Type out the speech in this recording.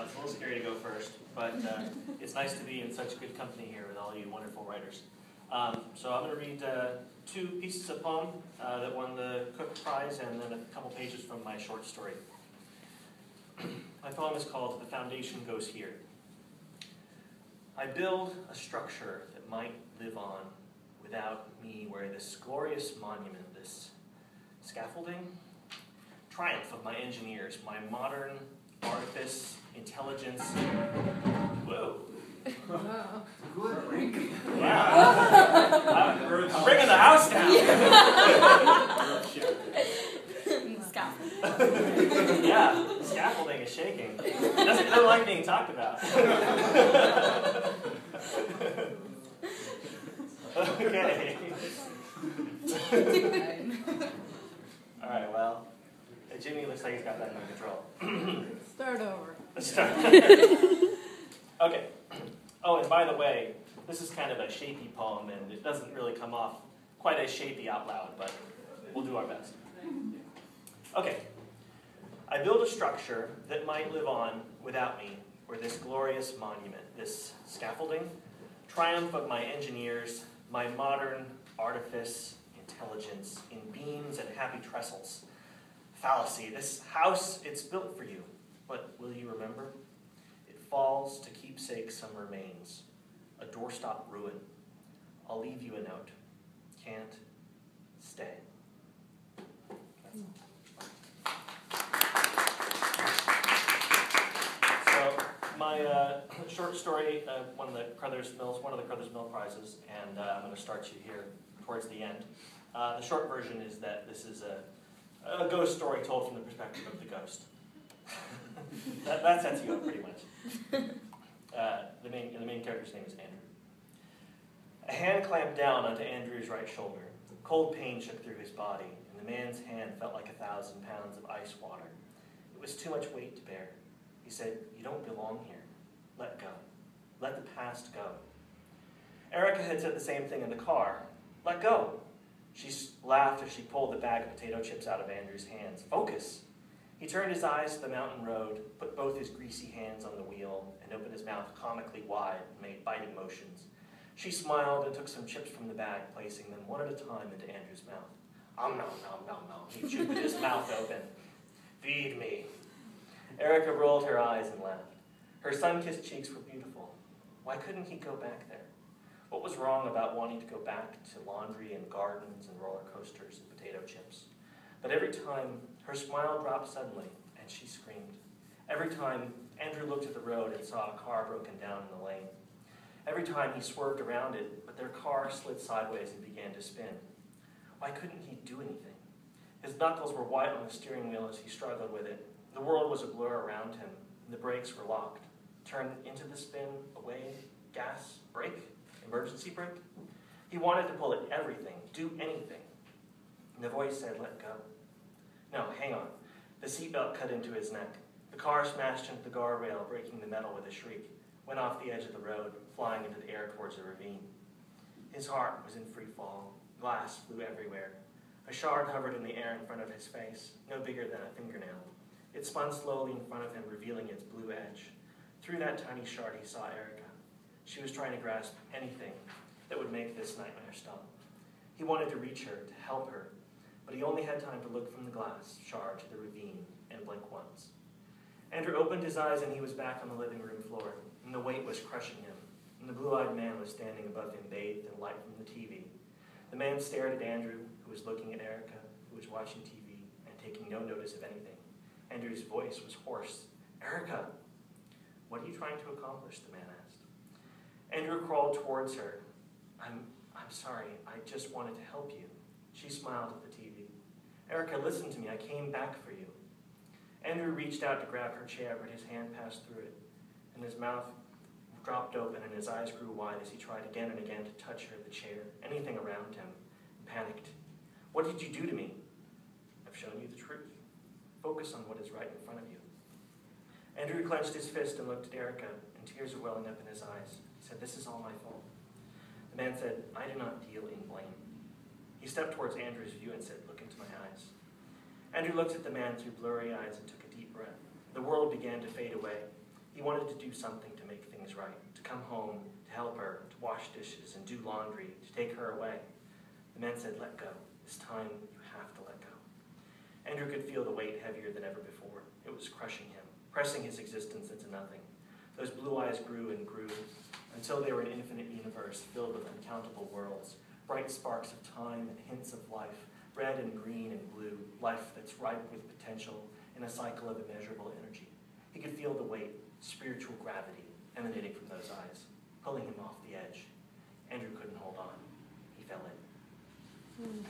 It's a little scary to go first, but it's nice to be in such good company here with all you wonderful writers. So I'm going to read two pieces of poem that won the Cook Prize, and then a couple pages from my short story. My poem is called "The Foundation Goes Here." I build a structure that might live on without me, where this glorious monument, this scaffolding, triumph of my engineers, my modern artifice, intelligence. Whoa. Wow. Yeah. I'm bringing the house down. Scaffolding. Yeah, scaffolding is shaking. It doesn't like being talked about. Okay. Alright, well, Jimmy looks like he's got that under control. Start over. Let's start. Okay. Oh, and by the way, this is kind of a shapy poem, and it doesn't really come off quite as shapy out loud, but we'll do our best. Okay. I build a structure that might live on without me, or this glorious monument, this scaffolding, triumph of my engineers, my modern artifice, intelligence, in beams and happy trestles. Fallacy, this house, it's built for you, but will you remember? It falls to keepsake some remains, a doorstop ruin. I'll leave you a note. Can't stay. So my short story won the one of the Crothers Mill prizes, and I'm going to start you here towards the end. The short version is that this is a ghost story told from the perspective of the ghost. that sets you up pretty much. The main character's name is Andrew. A hand clamped down onto Andrew's right shoulder. Cold pain shook through his body, and the man's hand felt like 1,000 pounds of ice water. It was too much weight to bear. He said, "You don't belong here. Let go. Let the past go." Erica had said the same thing in the car. Let go. She laughed as she pulled the bag of potato chips out of Andrew's hands. Focus. He turned his eyes to the mountain road, put both his greasy hands on the wheel, and opened his mouth comically wide and made biting motions. She smiled and took some chips from the bag, placing them one at a time into Andrew's mouth. Nom, nom, nom, nom. He chewed with his mouth open. Feed me. Erica rolled her eyes and laughed. Her sun-kissed cheeks were beautiful. Why couldn't he go back there? What was wrong about wanting to go back to laundry and gardens and roller coasters and potato chips? But every time, her smile dropped suddenly, and she screamed. Every time, Andrew looked at the road and saw a car broken down in the lane. Every time, he swerved around it, but their car slid sideways and began to spin. Why couldn't he do anything? His knuckles were white on the steering wheel as he struggled with it. The world was a blur around him, and the brakes were locked. Turn into the spin, away, gas, brake, emergency brake. He wanted to pull at everything, do anything. And the voice said, let go. No, hang on. The seatbelt cut into his neck. The car smashed into the guardrail, breaking the metal with a shriek, went off the edge of the road, flying into the air towards a ravine. His heart was in free fall. Glass flew everywhere. A shard hovered in the air in front of his face, no bigger than a fingernail. It spun slowly in front of him, revealing its blue edge. Through that tiny shard, he saw Erica. She was trying to grasp anything that would make this nightmare stop. He wanted to reach her, to help her, but he only had time to look from the glass shard to the ravine and blink once. Andrew opened his eyes, and he was back on the living room floor, and the weight was crushing him, and the blue-eyed man was standing above him, bathed in light from the TV. The man stared at Andrew, who was looking at Erica, who was watching TV and taking no notice of anything. Andrew's voice was hoarse. Erica, what are you trying to accomplish? The man asked. Andrew crawled towards her. I'm sorry, I just wanted to help you. She smiled at the TV. Erica, listen to me, I came back for you. Andrew reached out to grab her chair, but his hand passed through it, and his mouth dropped open and his eyes grew wide as he tried again and again to touch her, the chair, anything around him. He panicked. What did you do to me? I've shown you the truth. Focus on what is right in front of you. Andrew clenched his fist and looked at Erica, and tears were welling up in his eyes. He said, this is all my fault. The man said, I do not deal in blame. He stepped towards Andrew's view and said, look into my eyes. Andrew looked at the man through blurry eyes and took a deep breath. The world began to fade away. He wanted to do something to make things right, to come home, to help her, to wash dishes and do laundry, to take her away. The man said, let go. This time you have to let go. Andrew could feel the weight heavier than ever before. It was crushing him, pressing his existence into nothing. Those blue eyes grew and grew until they were an infinite universe filled with uncountable worlds, bright sparks of time and hints of life, red and green and blue, life that's ripe with potential in a cycle of immeasurable energy. He could feel the weight, spiritual gravity, emanating from those eyes, pulling him off the edge. Andrew couldn't hold on. He fell in.